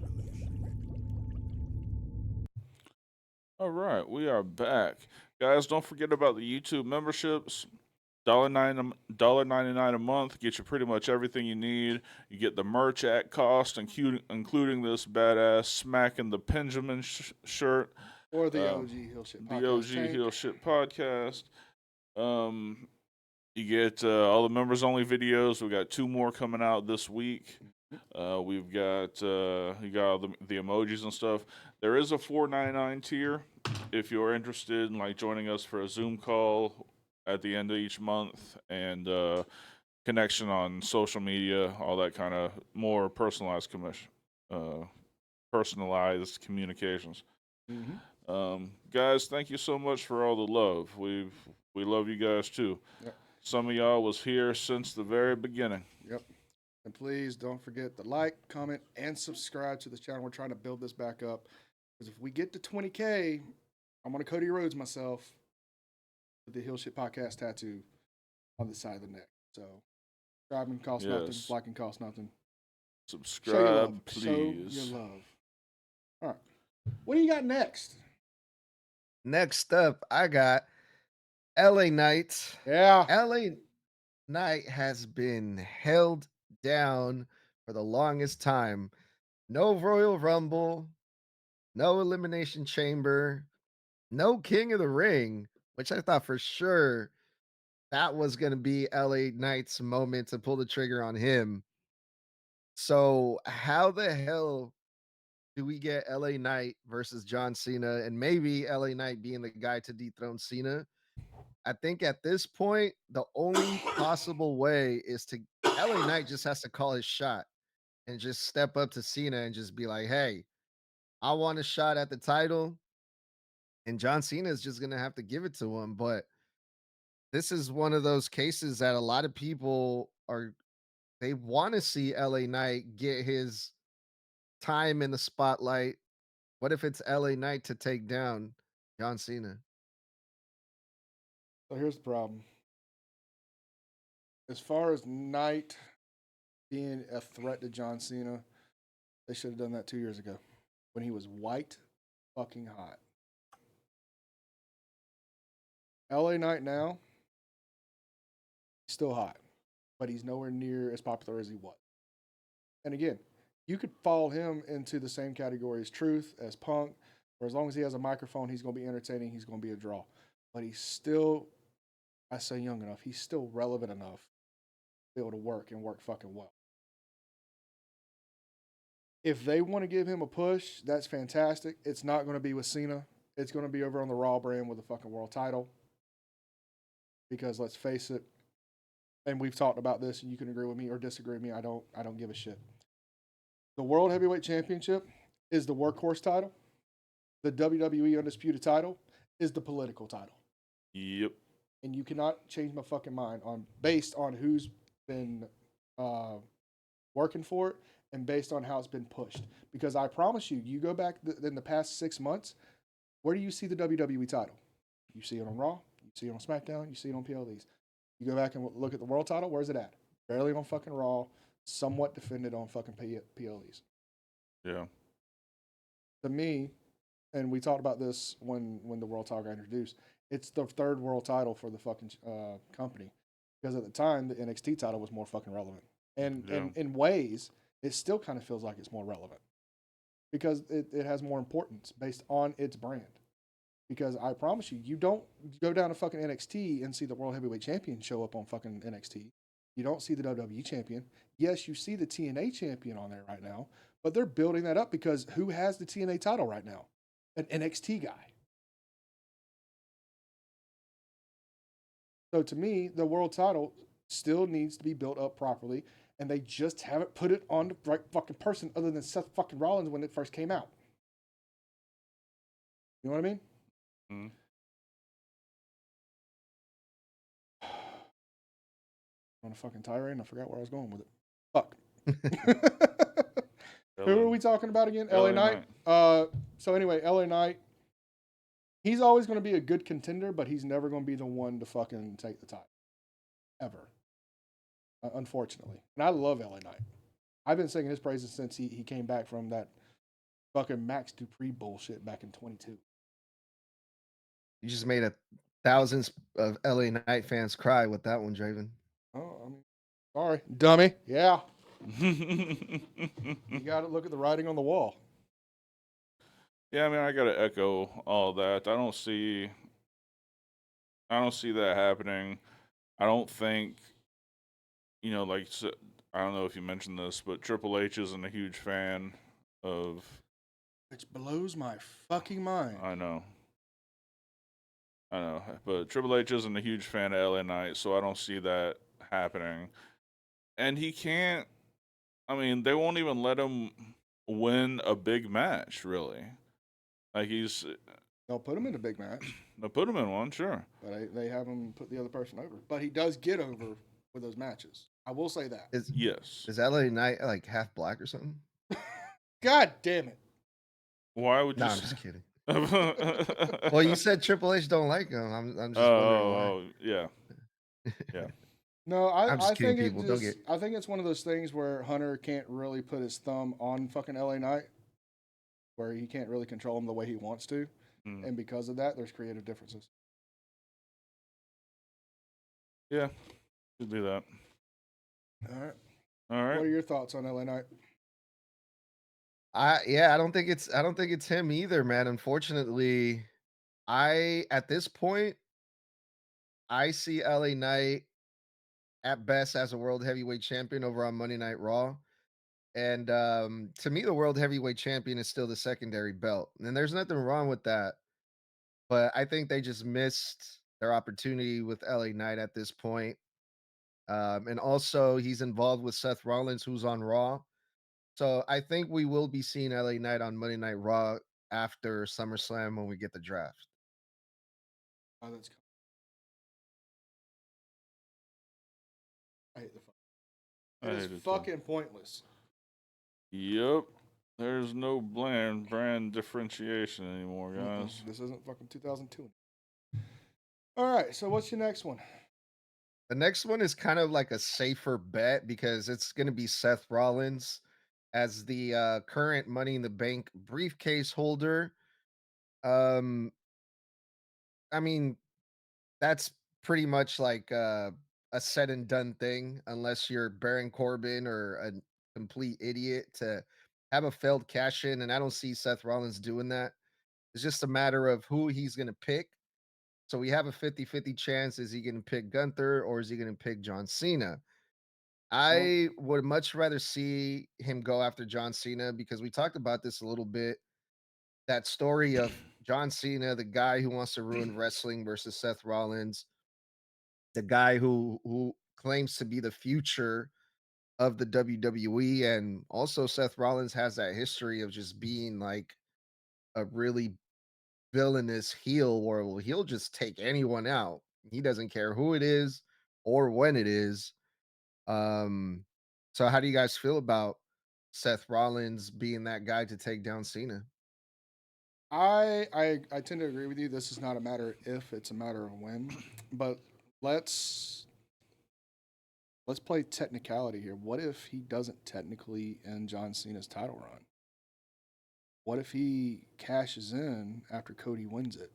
All right, we are back. Guys, don't forget about the YouTube memberships. $1.99 a month gets you pretty much everything you need. You get the merch at cost, including this badass Smacking the Benjamin shirt.
Or the OG Hill Shit Podcast.
The OG Hill Shit Podcast. You get all the members-only videos. We got 2 more coming out this week. We've got you got all the emojis and stuff. There is a $4.99 tier if you're interested in like joining us for a Zoom call at the end of each month, and connection on social media, all that kind of more personalized communications. Guys, thank you so much for all the love. We love you guys too.
Yep.
Some of y'all was here since the very beginning.
Yep. And please don't forget to like, comment, and subscribe to the channel. We're trying to build this back up, because if we get to 20K, I'm going to Cody Rhodes myself with the Hill Shit Podcast tattoo on the side of the neck. So subscribing costs nothing, liking costs nothing.
Subscribe, please.
Show your love. All right. What do you got next?
Next up, I got LA Knight.
Yeah.
LA Knight has been held down for the longest time. No Royal Rumble, no Elimination Chamber, no King of the Ring, which I thought for sure that was going to be LA Knight's moment to pull the trigger on him. So how the hell do we get LA Knight versus John Cena, and maybe LA Knight being the guy to dethrone Cena? I think at this point, the only possible way is to LA Knight just has to call his shot. and just step up to Cena and just be like, "Hey, I want a shot at the title," and John Cena is just gonna have to give it to him. But this is one of those cases that a lot of people are they want to see LA Knight get his time in the spotlight. What if it's LA Knight to take down John Cena?
So here's the problem. As far as Knight being a threat to John Cena, they should have done that 2 years ago when he was white fucking hot. LA Knight now, he's still hot, but he's nowhere near as popular as he was. And again, you could fall him into the same category as Truth, as Punk, or as long as he has a microphone, he's going to be entertaining, he's going to be a draw. But he's still, I say young enough, he's still relevant enough to be able to work and work fucking well. If they want to give him a push, that's fantastic. It's not going to be with Cena. It's going to be over on the Raw brand with the fucking world title. Because let's face it, and we've talked about this, and you can agree with me or disagree with me. I don't give a shit. The World Heavyweight Championship is the workhorse title. The WWE Undisputed title is the political title.
Yep.
And you cannot change my fucking mind based on who's been working for it and based on how it's been pushed. Because I promise you, you go back in the past 6 months, where do you see the WWE title? You see it on Raw, you see it on SmackDown, you see it on PLEs. You go back and look at the world title, where's it at? Barely on fucking Raw, somewhat defended on fucking PLEs.
Yeah.
To me, and we talked about this when the world title got introduced, it's the third world title for the fucking company. Because at the time, the NXT title was more fucking relevant. And in ways, it still kind of feels like it's more relevant. Because it has more importance based on its brand. Because I promise you, you don't go down to fucking NXT and see the World Heavyweight Champion show up on fucking NXT. You don't see the WWE Champion. Yes, you see the TNA Champion on there right now, but they're building that up because who has the TNA title right now? An NXT guy. So to me, the world title still needs to be built up properly, and they just haven't put it on the right fucking person other than Seth fucking Rollins when it first came out. You know what I mean?
Mm-hmm.
On a fucking tirade, and I forgot where I was going with it. Fuck.
LA.
Who are we talking about again? LA
LA
Knight. So anyway, LA Knight. He's always going to be a good contender, but he's never going to be the one to fucking take the title, ever. Unfortunately, and I love LA Knight. I've been singing his praises since he came back from that fucking Max Dupree bullshit back in 22.
You just made thousands of LA Knight fans cry with that one, Draven.
Oh, I mean, sorry, dummy. Yeah, you got to look at the writing on the wall.
Yeah, I mean, I gotta echo all that. I don't see that happening. I don't think, like I don't know if you mentioned this, but Triple H isn't a huge fan of.
Which blows my fucking mind.
I know, but Triple H isn't a huge fan of LA Knight, so I don't see that happening. And he can't. I mean, they won't even let him win a big match, really. Like
They'll put him in a big match,
they'll put him in one, sure.
but they have him put the other person over. But he does get over with those matches. I will say that.
Yes.
Is LA Knight like half black or something?
God damn it.
Why would you?
No, I'm just kidding. Well, you said Triple H don't like him. I'm just wondering why.
Oh, yeah. Yeah.
No,
I'm just
I
kidding,
think
people. Don't
I think it's one of those things where Hunter can't really put his thumb on fucking LA Knight, where he can't really control him the way he wants to, and because of that, there's creative differences.
Yeah, could be that.
All right.
All right.
What are your thoughts on LA Knight?
I don't think it's him either, man. Unfortunately, at this point, I see LA Knight at best as a world heavyweight champion over on Monday Night Raw. And to me, the world heavyweight champion is still the secondary belt. And there's nothing wrong with that. But I think they just missed their opportunity with LA Knight at this point. And also, he's involved with Seth Rollins, who's on Raw. So I think we will be seeing LA Knight on Monday Night Raw after SummerSlam when we get the draft.
Oh, that's. I hate the.
I
It
hate
is
it too.
fucking pointless.
Yep. There's no brand differentiation anymore, guys.
This isn't fucking 2002. All right, so what's your next one?
The next one is kind of like a safer bet because it's going to be Seth Rollins as the current Money in the Bank briefcase holder. Um, I mean, that's pretty much like a said and done thing, unless you're Baron Corbin or a complete idiot to have a failed cash in. And I don't see Seth Rollins doing that. It's just a matter of who he's going to pick. So we have a 50-50 chance. Is he going to pick Gunther or is he going to pick John Cena? I would much rather see him go after John Cena because we talked about this a little bit. That story of John Cena, the guy who wants to ruin wrestling versus Seth Rollins, the guy who claims to be the future of the WWE, and also Seth Rollins has that history of just being like a really villainous heel where he'll just take anyone out. He doesn't care who it is or when it is. Um, so how do you guys feel about Seth Rollins being that guy to take down Cena?
I tend to agree with you. This is not a matter of if, it's a matter of when. But let's play technicality here. What if he doesn't technically end John Cena's title run? What if he cashes in after Cody wins it?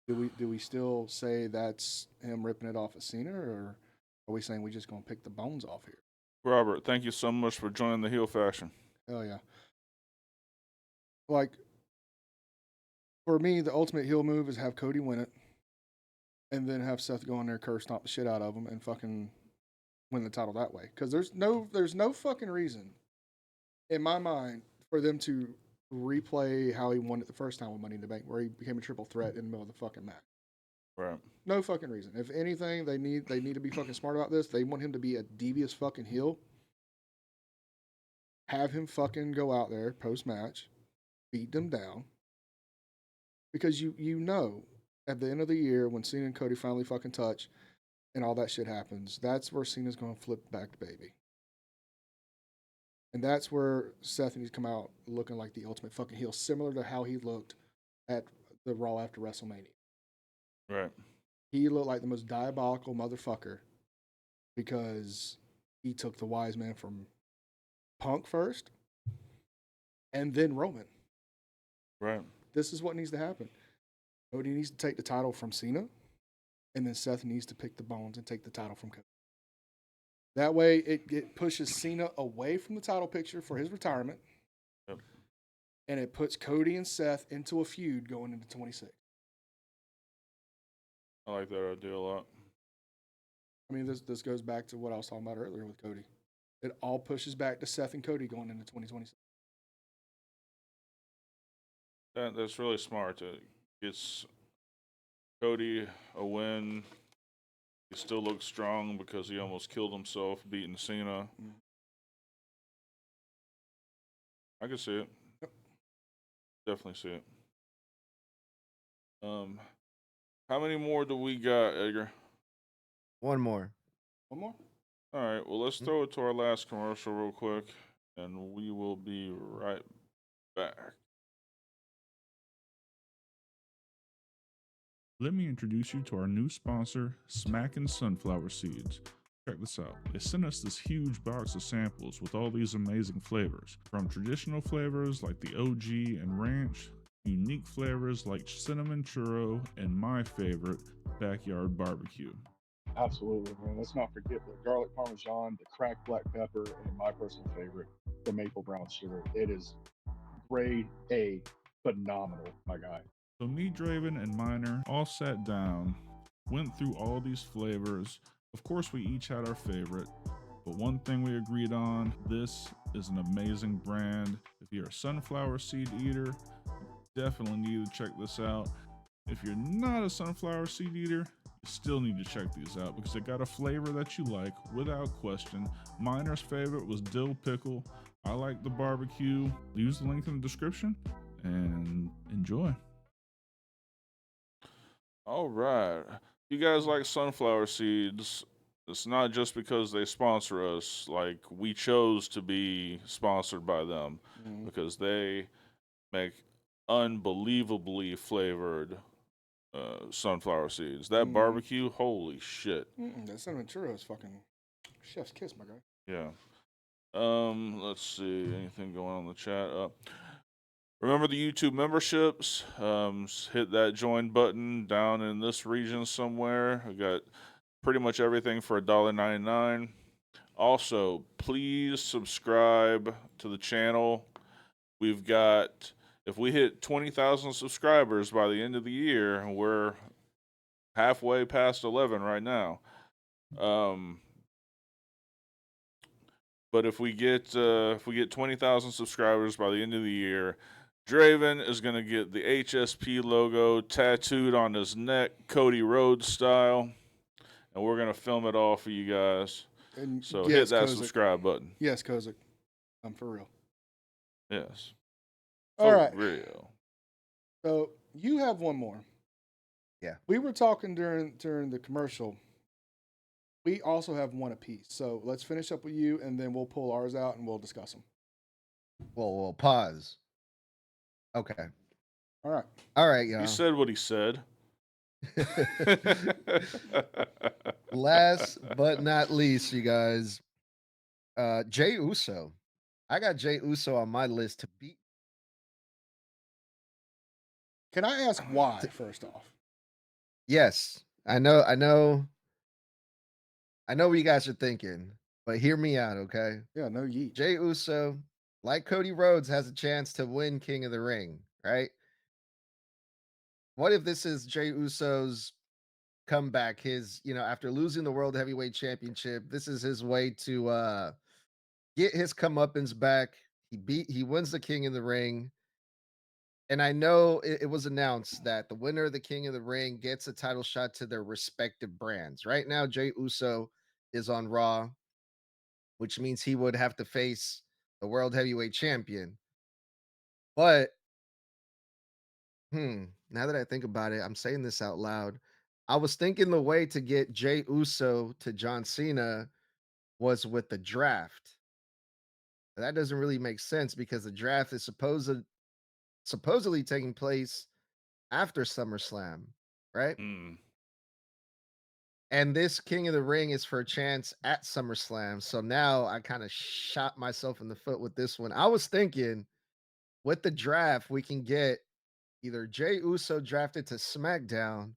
Do we still say that's him ripping it off of Cena, or are we saying we just gonna pick the bones off here?
Robert, thank you so much for joining the heel faction.
Hell yeah! Like for me, the ultimate heel move is have Cody win it, and then have Seth go in there, curse stomp the shit out of him, and fucking win the title that way. Because there's no fucking reason in my mind for them to replay how he won it the first time with Money in the Bank, where he became a triple threat in the middle of the fucking match.
Right.
No fucking reason. If anything, they need to be fucking smart about this. They want him to be a devious fucking heel. Have him fucking go out there post match, beat them down. Because you know, at the end of the year when Cena and Cody finally fucking touch and all that shit happens, that's where Cena's gonna flip back to baby. And that's where Seth needs to come out looking like the ultimate fucking heel, similar to how he looked at the Raw after WrestleMania.
Right.
He looked like the most diabolical motherfucker because he took the wise man from Punk first and then Roman.
Right.
This is what needs to happen. Cody needs to take the title from Cena, and then Seth needs to pick the bones and take the title from Cody. That way, it pushes Cena away from the title picture for his retirement,
Yep.
and it puts Cody and Seth into a feud going into 26.
I like that idea a lot.
I mean, this goes back to what I was talking about earlier with Cody. It all pushes back to Seth and Cody going into 2026.
That's really smart. It gets Cody a win. He still looks strong because he almost killed himself beating Cena.
Mm.
I can see it.
Yep.
Definitely see it. How many more do we got, Edgar?
One more.
One more?
All right, well, let's throw it to our last commercial real quick, and we will be right back.
Let me introduce you to our new sponsor, Smackin' Sunflower Seeds. Check this out. They sent us this huge box of samples with all these amazing flavors. From traditional flavors like the OG and ranch, unique flavors like cinnamon churro, and my favorite, backyard barbecue.
Absolutely, man. Let's not forget the garlic parmesan, the cracked black pepper, and my personal favorite, the maple brown sugar. It is grade A, phenomenal, my guy.
So me, Draven, and Miner all sat down, went through all these flavors. Of course, we each had our favorite, but one thing we agreed on, this is an amazing brand. If you're a sunflower seed eater, you definitely need to check this out. If you're not a sunflower seed eater, You still need to check these out because they got a flavor that you like without question. Miner's favorite was dill pickle. I like the barbecue. Use the link in the description and enjoy.
All right. You guys like sunflower seeds? It's not just because they sponsor us. Like, we chose to be sponsored by them because they make unbelievably flavored sunflower seeds. That barbecue, holy shit.
That cinnamon churro is fucking chef's kiss, my guy.
Yeah. Let's see. Anything going on in the chat? Remember the YouTube memberships? Hit that join button down in this region somewhere. I got pretty much everything for $1.99. Also, please subscribe to the channel. We've got, if we hit 20,000 subscribers by the end of the year, we're halfway past 11 right now. But if we get 20,000 subscribers by the end of the year, Draven is going to get the HSP logo tattooed on his neck, Cody Rhodes style, and we're going to film it all for you guys.
And
So
yes,
hit that
Kozik.
subscribe button.
Yes, Kozik. I'm for real.
Yes.
All right.
Real.
So you have one more.
Yeah.
We were talking during the commercial. We also have one apiece. So let's finish up with you, and then we'll pull ours out and we'll discuss them.
Well, pause. Okay.
All right.
All right, y'all.
He said what he said.
Last but not least, you guys, Jey Uso. I got Jey Uso on my list to beat.
Can I ask why first off?
Yes, I know what you guys are thinking, but hear me out, okay?
Yeah, no yeet.
Jey Uso, like Cody Rhodes, has a chance to win King of the Ring, right? What if this is Jey Uso's comeback? His, after losing the World Heavyweight Championship, this is his way to get his comeuppance back. He wins the King of the Ring. And I know it was announced that the winner of the King of the Ring gets a title shot to their respective brands. Right now, Jey Uso is on Raw, which means he would have to face the World Heavyweight Champion. But, now that I think about it, I'm saying this out loud. I was thinking the way to get Jey Uso to John Cena was with the draft. That doesn't really make sense because the draft is supposedly taking place after SummerSlam, right? And this King of the Ring is for a chance at SummerSlam. So now I kind of shot myself in the foot with this one. I was thinking with the draft, we can get either Jey Uso drafted to SmackDown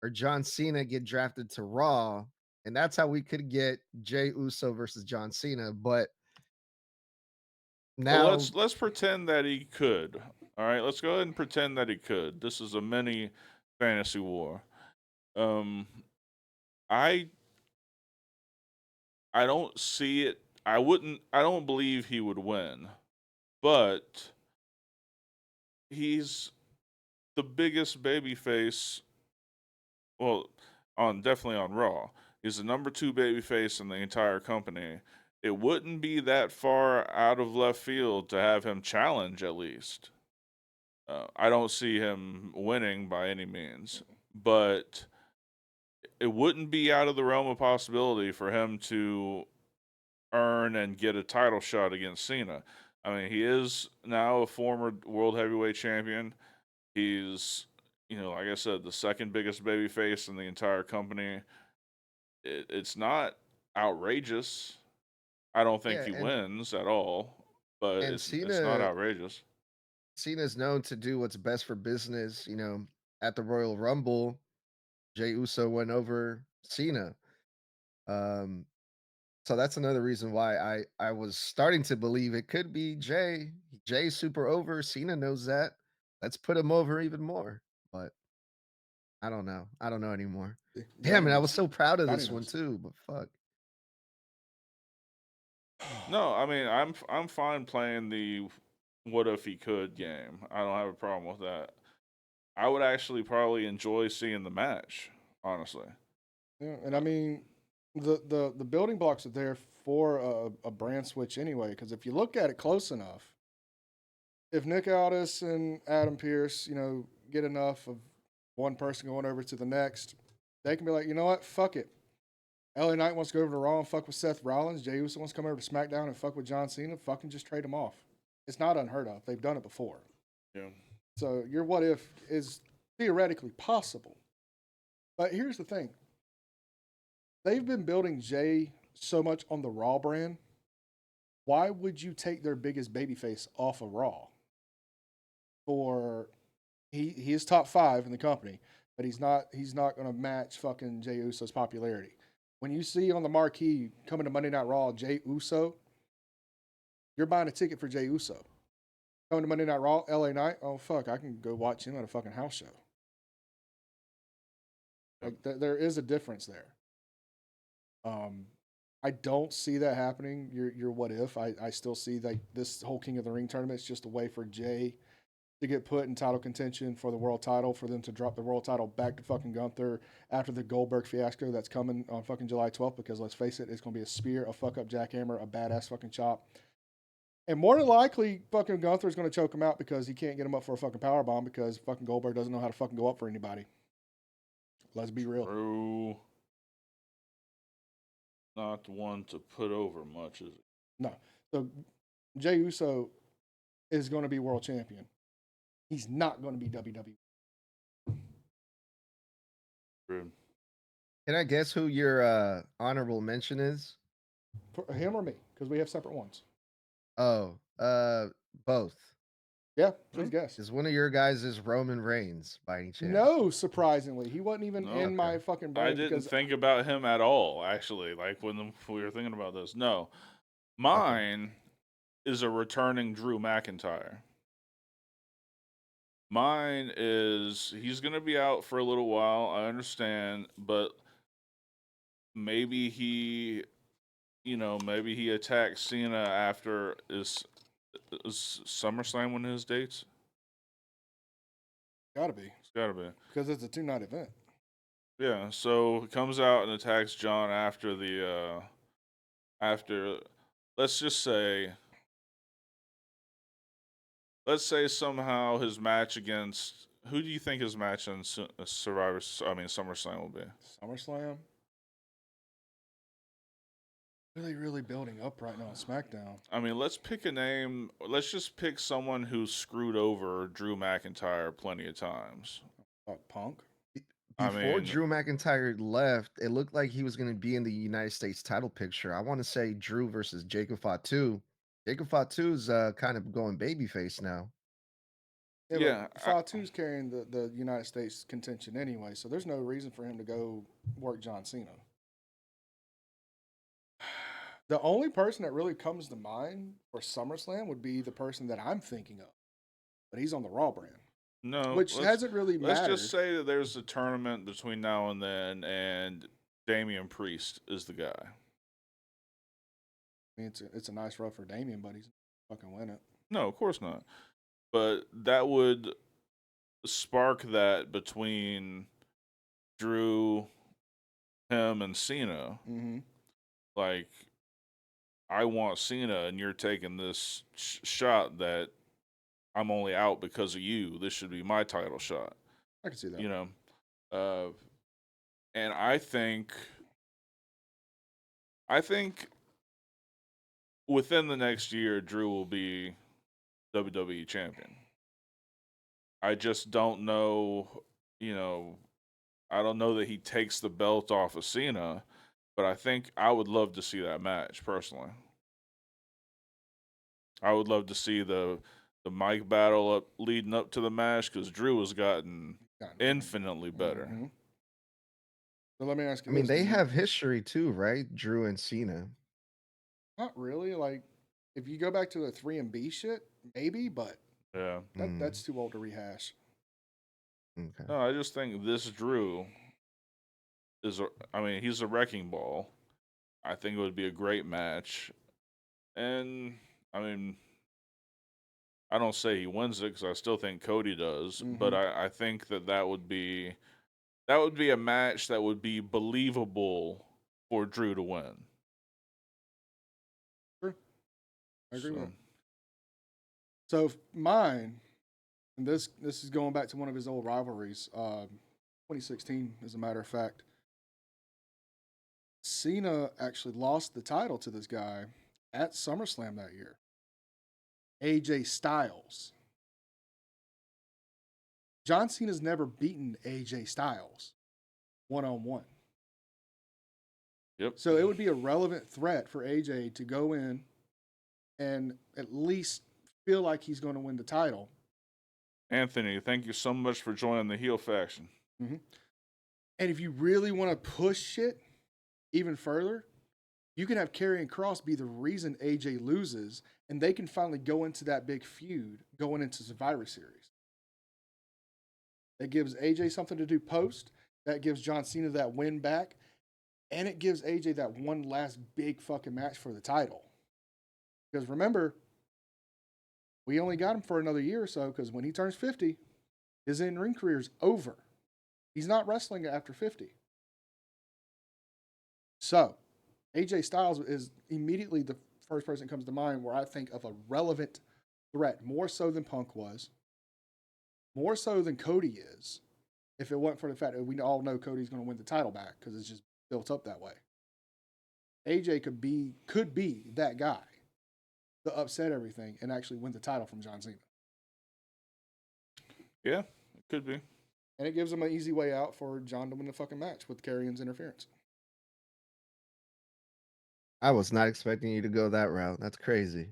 or John Cena get drafted to Raw. And that's how we could get Jey Uso versus John Cena. But now
well, let's pretend that he could. All right, let's go ahead and pretend that he could. This is a mini fantasy war. I don't see it. I don't believe he would win. But he's the biggest babyface. Well, definitely on Raw. He's the number 2 babyface in the entire company. It wouldn't be that far out of left field to have him challenge at least. I don't see him winning by any means, but it wouldn't be out of the realm of possibility for him to earn and get a title shot against Cena. I mean, he is now a former World Heavyweight Champion. He's, like I said, the second biggest babyface in the entire company. It's not outrageous. I don't think he wins at all, but it's not outrageous.
Cena's known to do what's best for business. At the Royal Rumble, Jey Uso went over Cena. So that's another reason why I was starting to believe it could be Jey. Jey's super over. Cena knows that. Let's put him over even more. But I don't know. I don't know anymore. Damn it! I was so proud of this one too. But fuck.
No, I mean I'm fine playing the what if he could game. I don't have a problem with that. I would actually probably enjoy seeing the match. honestly.
Yeah, and I mean, the building blocks are there for a brand switch anyway. Because if you look at it close enough, if Nick Aldis and Adam Pearce, get enough of one person going over to the next, they can be like, you know what, fuck it. LA Knight wants to go over to Raw and fuck with Seth Rollins. Jey Uso wants to come over to SmackDown and fuck with John Cena. Fucking just trade them off. It's not unheard of. They've done it before.
Yeah.
So your what if is theoretically possible. But here's the thing. They've been building Jey so much on the Raw brand. Why would you take their biggest babyface off of Raw? He is top 5 in the company, but he's not going to match fucking Jey Uso's popularity. When you see on the marquee coming to Monday Night Raw, Jey Uso, you're buying a ticket for Jey Uso. Coming to Monday Night Raw, LA Knight, oh fuck, I can go watch him at a fucking house show. Like there is a difference there. I don't see that happening. Your what if? I still see like this whole King of the Ring tournament is just a way for Jey to get put in title contention for the world title, for them to drop the world title back to fucking Gunther after the Goldberg fiasco that's coming on fucking July 12th, because let's face it, it's going to be a spear, a fuck up jackhammer, a badass fucking chop. And more than likely, fucking Gunther's going to choke him out because he can't get him up for a fucking powerbomb because fucking Goldberg doesn't know how to fucking go up for anybody. Let's be real.
True. Not one to put over much, is it?
No. So Jey Uso is going to be world champion. He's not going to be WWE.
True.
Can I guess who your honorable mention is?
For him or me? Because we have separate ones.
Oh, both.
Yeah, please guess.
Is one of your guys is Roman Reigns by any chance?
No, surprisingly. He wasn't even
No.
in my fucking brain.
I didn't think about him at all, actually, like when we were thinking about this. No. Mine is a returning Drew McIntyre. Mine is, he's going to be out for a little while, I understand, but maybe he attacks Cena after is SummerSlam one of his dates?
Gotta be.
It's gotta be.
Because it's a 2-night event.
Yeah, so he comes out and attacks John after let's just say somehow his match against, who do you think his match in SummerSlam will be?
SummerSlam? Really, really building up right now on SmackDown.
I mean, let's pick a name. Let's just pick someone who's screwed over Drew McIntyre plenty of times.
Punk?
Before Drew McIntyre left, it looked like he was going to be in the United States title picture. I want to say Drew versus Jacob Fatu. Jacob Fatu's kind of going babyface now.
Yeah, Fatu's carrying the United States contention anyway, so there's no reason for him to go work John Cena. The only person that really comes to mind for SummerSlam would be the person that I'm thinking of, but he's on the Raw brand.
No,
which hasn't really mattered.
Let's just say that there's a tournament between now and then, and Damian Priest is the guy.
I mean, it's a nice rub for Damian, but he's not fucking win it.
No, of course not. But that would spark that between Drew, him, and Cena.
Mm-hmm.
Like, I want Cena, and you're taking this shot that I'm only out because of you. This should be my title shot.
I can see that.
You know, and I think within the next year, Drew will be WWE champion. I just don't know, I don't know that he takes the belt off of Cena, but I think I would love to see that match, personally. I would love to see the mic battle leading up to the match, because Drew has gotten infinitely better.
Mm-hmm. So let me ask you.
I mean, they have history too, right? Drew and Cena.
Not really. Like, if you go back to the 3B shit, maybe, but
yeah,
that's too old to rehash.
Okay.
No, I just think this Drew he's a wrecking ball. I think it would be a great match, and I mean, I don't say he wins it because I still think Cody does, but I think that would be That would be a match that would be believable for Drew to win.
True. I agree with
So,
that. So mine, and this is going back to one of his old rivalries, 2016, as a matter of fact. Cena actually lost the title to this guy at SummerSlam that year. AJ Styles. John Cena's never beaten AJ Styles one-on-one.
Yep.
So it would be a relevant threat for AJ to go in and at least feel like he's going to win the title.
Anthony, thank you so much for joining the heel faction.
Mm-hmm. And if you really want to push it even further, you can have Karrion Kross be the reason AJ loses, and they can finally go into that big feud going into Survivor Series. That gives AJ something to do post. That gives John Cena that win back. And it gives AJ that one last big fucking match for the title. Because remember, we only got him for another year or so, because when he turns 50, his in-ring career's over. He's not wrestling after 50. So, AJ Styles is immediately the first person that comes to mind where I think of a relevant threat, more so than Punk was, more so than Cody is, if it wasn't for the fact that we all know Cody's going to win the title back because it's just built up that way. AJ could be that guy to upset everything and actually win the title from John Cena.
Yeah, it could be.
And it gives him an easy way out for John to win the fucking match with Karrion's interference.
I was not expecting you to go that route. That's crazy.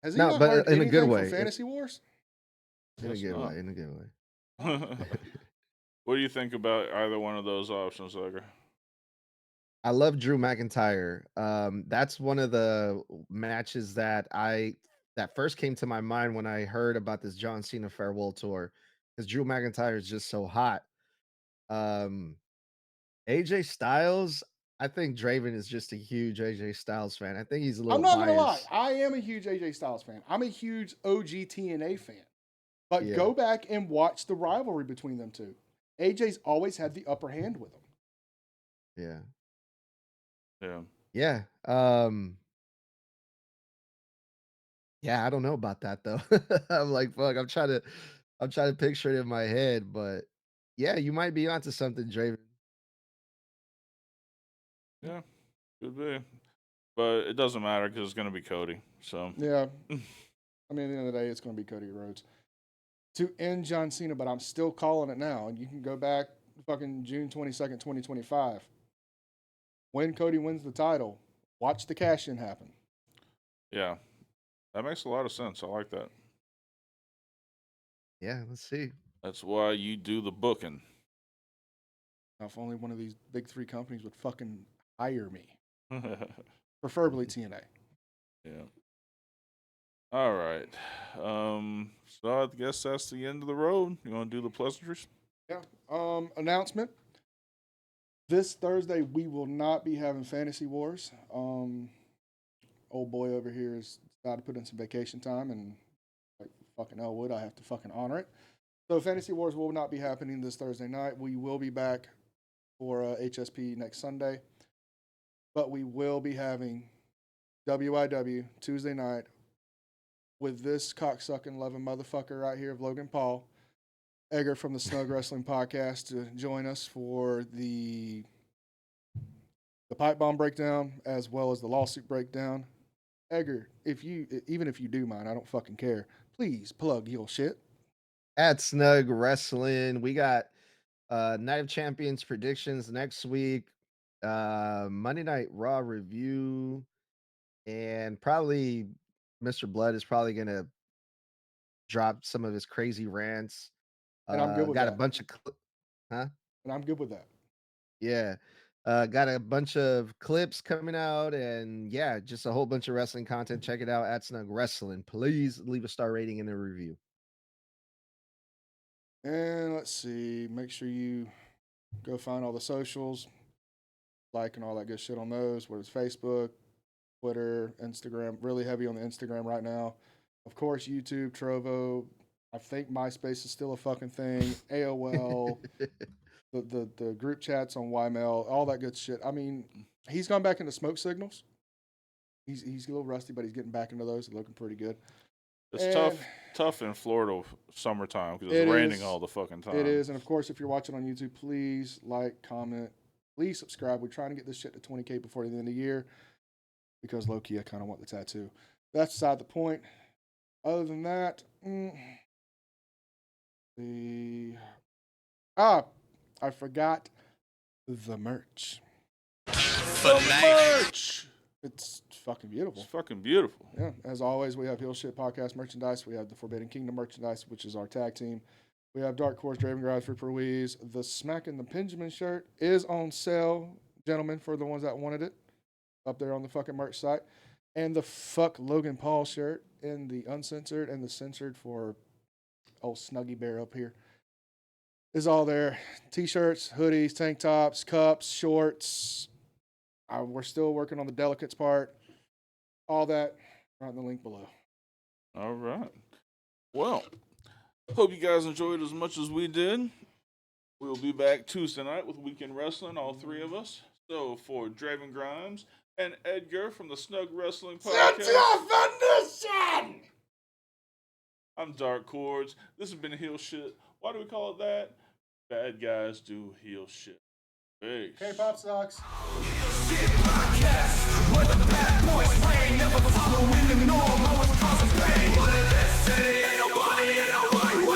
Has he
No,
not
but
heard
in a good
anything
way.
from Fantasy Wars?
In a
Guess
good
not.
way. In a good way.
What do you think about either one of those options, Edgar?
I love Drew McIntyre. That's one of the matches that first came to my mind when I heard about this John Cena farewell tour, because Drew McIntyre is just so hot. AJ Styles, I think Draven is just a huge AJ Styles fan. I think he's a little
I'm not going to lie.
biased.
I am a huge AJ Styles fan. I'm a huge OG TNA fan. But
Yeah.
go back and watch the rivalry between them two. AJ's always had the upper hand with him.
Yeah.
Yeah.
Yeah. Yeah, I don't know about that though. I'm like, fuck, I'm trying to picture it in my head, but yeah, you might be onto something, Draven.
Yeah, could be. But it doesn't matter because it's going to be Cody. So,
Yeah. I mean, at the end of the day, it's going to be Cody Rhodes to end John Cena, but I'm still calling it now. And you can go back fucking June 22nd, 2025. When Cody wins the title, watch the cash in happen.
yeah, that makes a lot of sense. I like that.
Yeah, let's see.
That's why you do the booking.
Now, if only one of these big three companies would fucking hire me, preferably TNA.
Yeah. All right. So I guess that's the end of the road. You want to do the pleasantries?
Yeah. Announcement. This Thursday, we will not be having Fantasy Wars. Old boy over here has got to put in some vacation time, and like fucking Elwood, I have to fucking honor it. So Fantasy Wars will not be happening this Thursday night. We will be back for HSP next Sunday, but we will be having WIW Tuesday night with this cocksucking loving motherfucker right here of Logan Paul, Edgar from the Snug Wrestling Podcast, to join us for the pipe bomb breakdown as well as the lawsuit breakdown. Edgar, even if you do mind, I don't fucking care. Please plug your shit.
At Snug Wrestling, we got Night of Champions predictions next week, Monday Night Raw review, and probably Mr. Blood is probably gonna drop some of his crazy rants.
And I'm good with
Got a
that.
bunch of huh?
And I'm good with that.
Yeah. Got a bunch of clips coming out, and yeah, just a whole bunch of wrestling content. Check it out at Snug Wrestling. Please leave a star rating and a review.
And let's see, make sure you go find all the socials, like and all that good shit on those, whether it's Facebook, Twitter, Instagram. Really heavy on the Instagram right now. Of course, YouTube, Trovo. I think MySpace is still a fucking thing. AOL. the group chats on YMail, all that good shit. I mean, he's gone back into smoke signals. He's a little rusty, but he's getting back into those. Looking pretty good.
It's tough in Florida summertime because it's raining all the fucking time.
It is, and of course, if you're watching on YouTube, please like, comment, please subscribe. We're trying to get this shit to 20K before the end of the year because low key, I kind of want the tattoo. That's beside the point. Other than that, I forgot the merch.
Merch!
It's fucking beautiful.
It's fucking beautiful.
Yeah, as always, we have Heel Shit Podcast merchandise. We have the Forbidden Kingdom merchandise, which is our tag team. We have Dark Horse, Draven Garage, Reaper Ruiz. The Smacking the Benjamin shirt is on sale, gentlemen, for the ones that wanted it, up there on the fucking merch site. And the Fuck Logan Paul shirt in the uncensored and the censored for old Snuggy Bear up here is all there. T-shirts, hoodies, tank tops, cups, shorts. We're still working on the delicates part. All that right in the link below.
All right. Well, hope you guys enjoyed as much as we did. We'll be back Tuesday night with Weekend Wrestling, all three of us. So for Draven Grimes and Edgar from the Snug Wrestling Podcast. I'm Dark Cordz. This has been Heel Shit. Why do we call it that? Bad guys do heel shit. Peace.
K-pop sucks.
Podcast, where the bad boys reign, never following the norm.